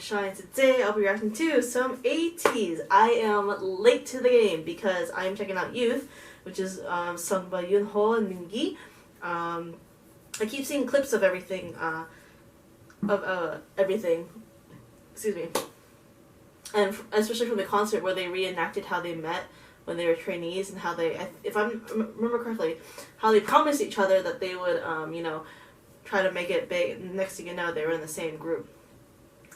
Shine. Today I'll be reacting to some Ateez. I am late to the game because I am checking out Youth, which is sung by Yunho and Mingi. I keep seeing clips of everything, excuse me, and especially from the concert where they reenacted how they met when they were trainees and how they, if I remember correctly, how they promised each other that they would, try to make it big. Next thing you know, they were in the same group.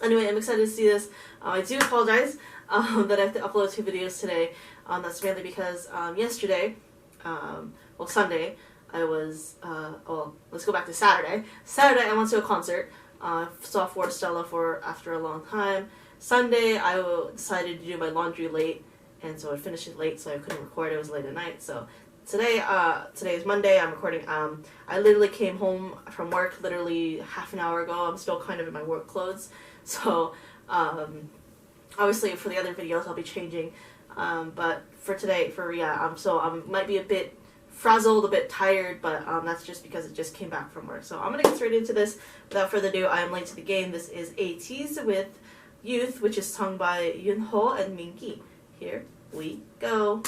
Anyway, I'm excited to see this. I do apologize that I have to upload 2 videos today. That's mainly because yesterday, Sunday, I was, let's go back to Saturday. Saturday, I went to a concert. Saw Stella after a long time. Sunday, I decided to do my laundry late, and so I finished it late, so I couldn't record. It was late at night, so today is Monday. I'm recording. I literally came home from work literally half an hour ago. I'm still kind of in my work clothes, so obviously for the other videos I'll be changing. But for today, so I might be a bit frazzled, a bit tired, but that's just because it just came back from work. So I'm gonna get straight into this. Without further ado, I am late to the game. This is Ateez with Youth, which is sung by Yunho and Mingi. Here we go.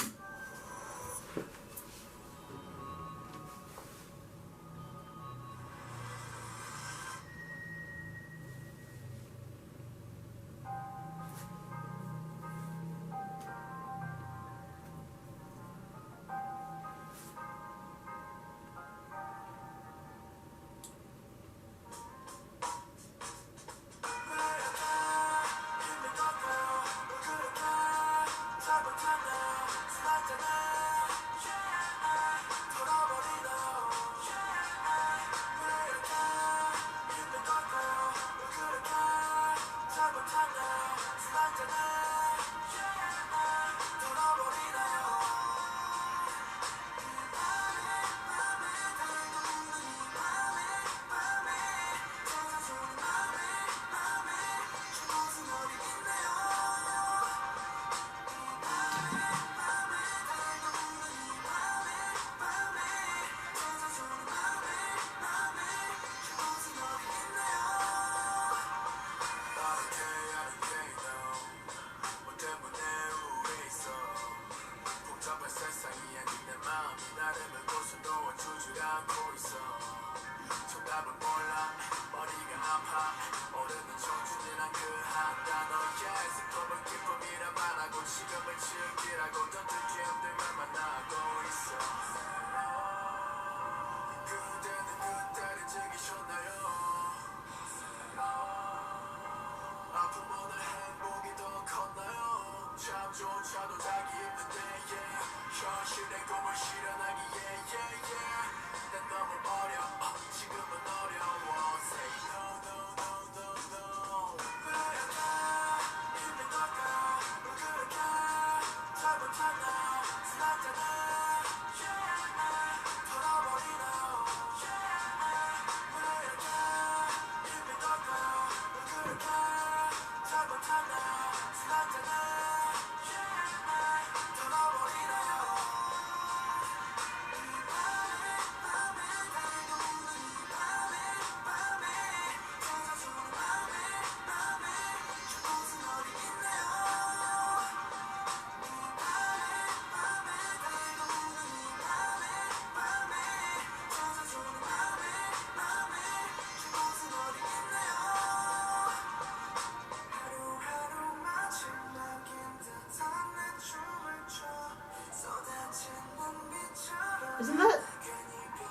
Isn't that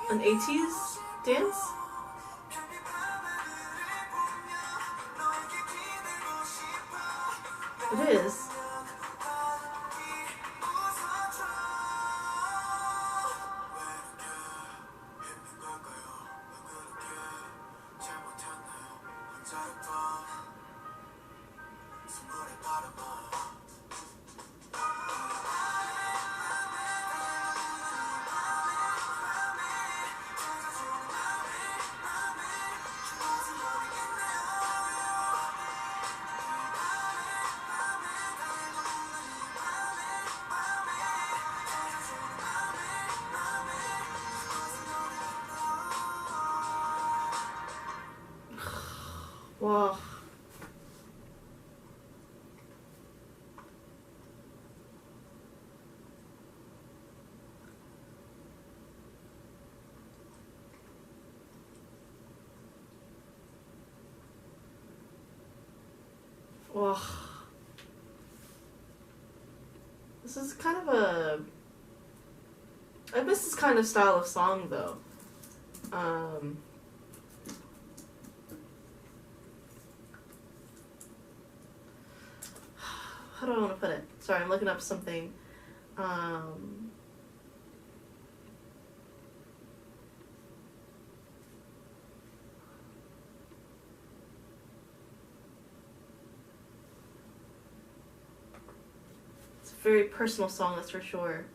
an Ateez dance? It is. Wow. Well, this is kind of a... I miss this kind of style of song, though. How do I want to put it? Sorry, I'm looking up something. It's a very personal song, that's for sure.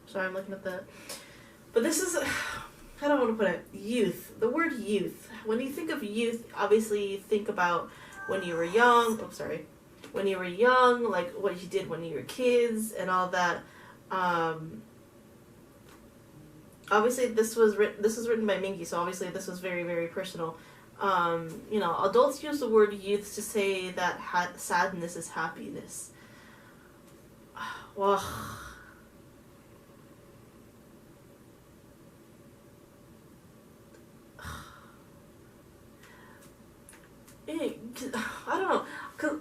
Sorry, I'm looking at that. But this is... I don't want to put it. Youth. The word youth. When you think of youth, obviously you think about when you were young. Oh, sorry. When you were young, like what you did when you were kids and all that. Obviously, this was written by Mingi, so obviously this was very, very personal. You know, adults use the word youth to say that sadness is happiness. Well... I don't know, because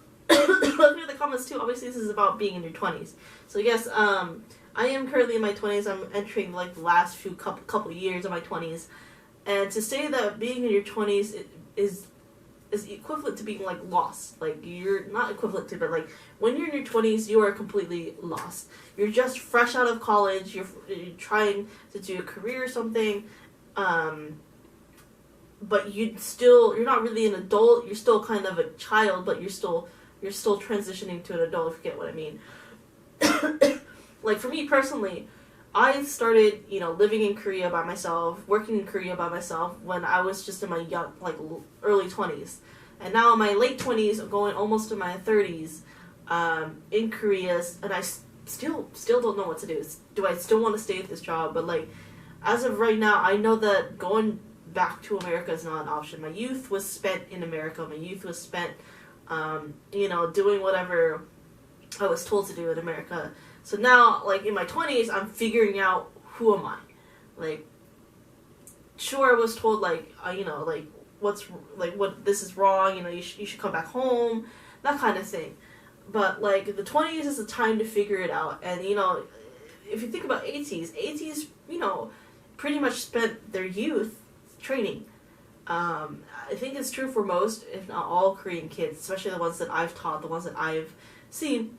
looking at the comments too, obviously this is about being in your 20s. So yes, I am currently in my 20s. I'm entering like the last few couple years of my 20s. And to say that being in your 20s is equivalent to being like lost. Like, you're not equivalent to, but like when you're in your 20s, you are completely lost. You're just fresh out of college, you're trying to do a career or something. But you're not really an adult. You're still kind of a child, but you're still transitioning to an adult, if you get what I mean. Like, for me personally, I started, you know, living in Korea by myself, working in Korea by myself when I was just in my young, like, early 20s. And now in my late 20s, going almost to my 30s, in Korea, and I still don't know what to do. Do I still want to stay at this job? But, like, as of right now, I know that going back to America is not an option. My youth was spent in America. My youth was spent, you know, doing whatever I was told to do in America. So now, like, in my 20s, I'm figuring out who am I. Like, sure, I was told, like, you know, like, what this is wrong, you know, you should come back home, that kind of thing. But, like, the 20s is the time to figure it out. And, you know, if you think about Ateez, you know, pretty much spent their youth training. I think it's true for most, if not all, Korean kids, especially the ones that I've taught, the ones that I've seen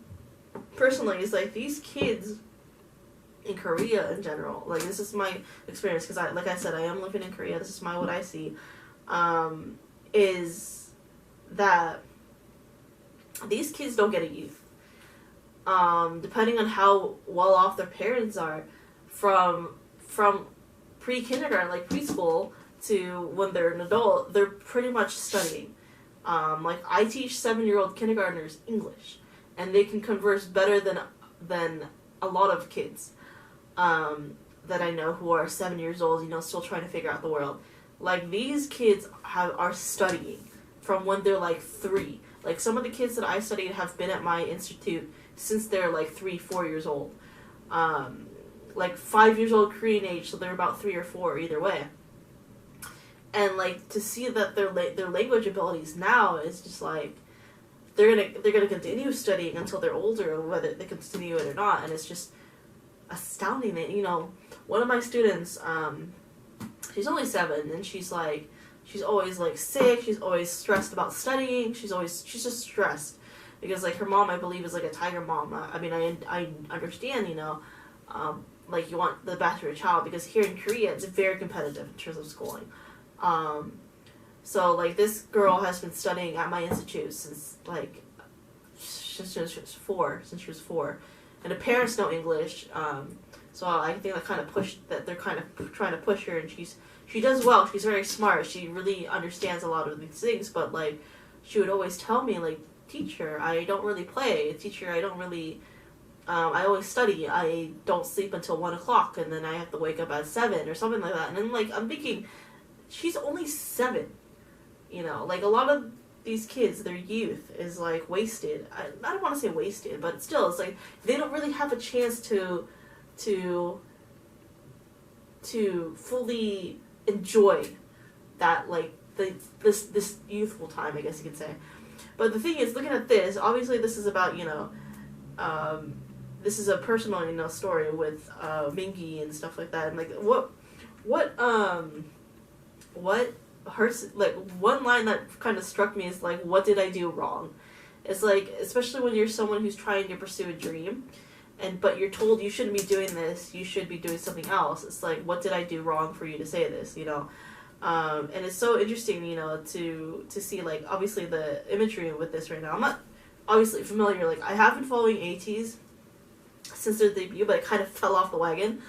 personally. Is like, these kids in Korea in general, like, this is my experience, because like I said, I am living in Korea. This is what I see, is that these kids don't get a youth. Depending on how well off their parents are, from pre-kindergarten, like preschool, to when they're an adult, they're pretty much studying. Like, I teach 7-year-old kindergartners English, and they can converse better than a lot of kids that I know who are 7 years old, you know, still trying to figure out the world. Like, these kids are studying from when they're like 3. Like, some of the kids that I studied have been at my institute since they're like 3-4 years old. Like 5 years old Korean age, so they're about 3 or 4 either way. And, like, to see that their language abilities now is just like, they're gonna continue studying until they're older, whether they continue it or not. And it's just astounding that, you know, one of my students, she's only 7, and she's always like sick. She's always stressed about studying. She's just stressed because, like, her mom, I believe, is like a tiger mom. I mean, I understand, you know, like, you want the best for your child, because here in Korea it's very competitive in terms of schooling. So, like, this girl has been studying at my institute since she was 4, and the parents know English, so I think that they're kind of trying to push her, and she does well. She's very smart. She really understands a lot of these things, but, like, she would always tell me, like, teacher, I don't really play. Teacher, I don't really, I always study. I don't sleep until 1 o'clock, and then I have to wake up at 7 or something like that. And then, like, I'm thinking, she's only 7, you know, like, a lot of these kids, their youth is, like, wasted. I don't want to say wasted, but still, it's like, they don't really have a chance to to fully enjoy that, like, this youthful time, I guess you could say. But the thing is, looking at this, obviously this is about, you know, this is a personal, you know, story with Mingi and stuff like that. And like, what hurts, like, one line that kind of struck me is like, what did I do wrong? It's like, especially when you're someone who's trying to pursue a dream, but you're told you shouldn't be doing this, you should be doing something else. It's like, what did I do wrong for you to say this, you know? And it's so interesting, you know, to see, like, obviously the imagery with this right now. I'm not obviously familiar, like, I have been following Ateez since their debut, but I kind of fell off the wagon.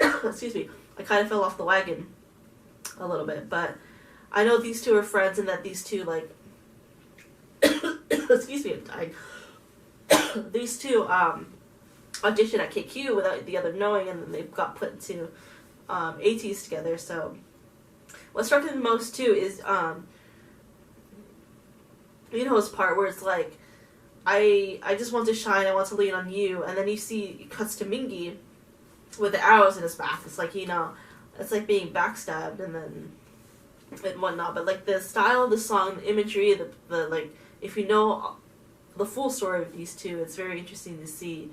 Excuse me. I kind of fell off the wagon a little bit, but I know these two are friends and that these two, like, excuse me, I'm dying. These two auditioned at KQ without the other knowing, and then they got put into Ateez together. So what struck me the most too is Yunho's part where it's like, I just want to shine, I want to lean on you, and then you see it cuts to Mingi with the arrows in his back. It's like, you know, it's like being backstabbed and whatnot. But like the style of the song, the imagery, the like, if you know the full story of these two, it's very interesting to see.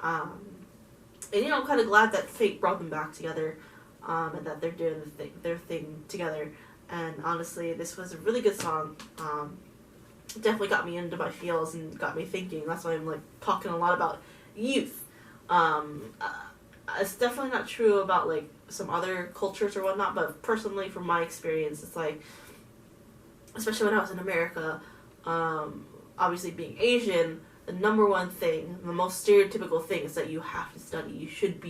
And you know, I'm kind of glad that fate brought them back together, and that they're doing their thing together. And honestly, this was a really good song. Definitely got me into my feels and got me thinking. That's why I'm like talking a lot about youth. It's definitely not true about like some other cultures or whatnot, but personally, from my experience, it's like, especially when I was in America, obviously being Asian, the number one thing, the most stereotypical thing is that you have to study. You should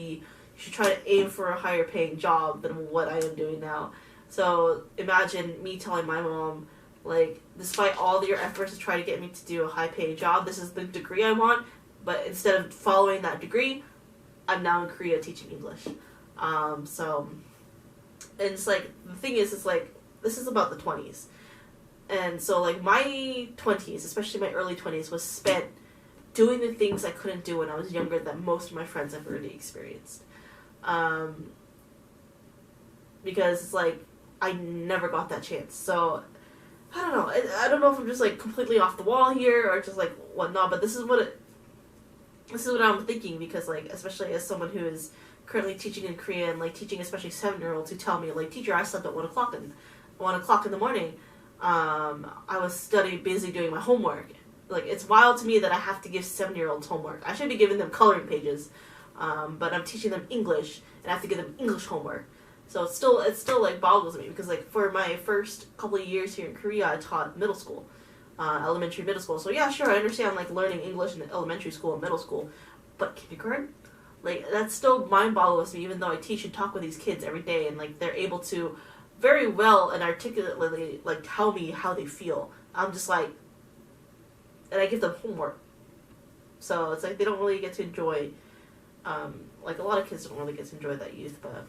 try to aim for a higher paying job than what I am doing now. So imagine me telling my mom, like, despite all your efforts to try to get me to do a high paying job, this is the degree I want, but instead of following that degree, I'm now in Korea teaching English. So, and it's like, the thing is, it's like, this is about the 20s. And so, like, my 20s, especially my early 20s, was spent doing the things I couldn't do when I was younger that most of my friends have already experienced. Because it's like, I never got that chance. So, I don't know. I don't know if I'm just, like, completely off the wall here or just, like, whatnot, but this is what I'm thinking, because, like, especially as someone who is currently teaching in Korea and, like, teaching especially 7-year-olds who tell me, like, teacher, I slept at 1 o'clock in the morning. I was busy doing my homework. Like, it's wild to me that I have to give 7-year-olds homework. I should be giving them coloring pages, but I'm teaching them English, and I have to give them English homework. So it still like boggles me, because like for my first couple of years here in Korea, I taught middle school, elementary, middle school. So yeah, sure, I understand like learning English in elementary school and middle school, but kindergarten, like that still mind boggles me. Even though I teach and talk with these kids every day, and like they're able to very well and articulately like tell me how they feel, I'm just like, and I give them homework. So it's like they don't really get to enjoy, like a lot of kids don't really get to enjoy that youth, but.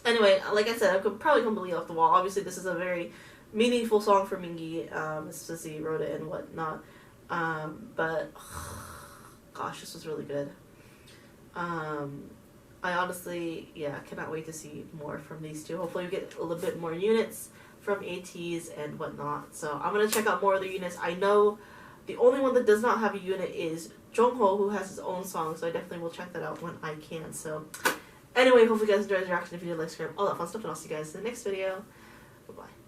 Anyway, like I said, I'm probably completely off the wall. Obviously, this is a very meaningful song for Mingi, since he wrote it and whatnot. But, gosh, this was really good. I honestly, yeah, cannot wait to see more from these two. Hopefully we get a little bit more units from Ateez and whatnot. So I'm going to check out more of the units. I know the only one that does not have a unit is Yunho, who has his own song. So I definitely will check that out when I can. So... Anyway, hopefully you guys enjoyed the reaction. If you did, like, subscribe, all that fun stuff, and I'll see you guys in the next video. Bye-bye.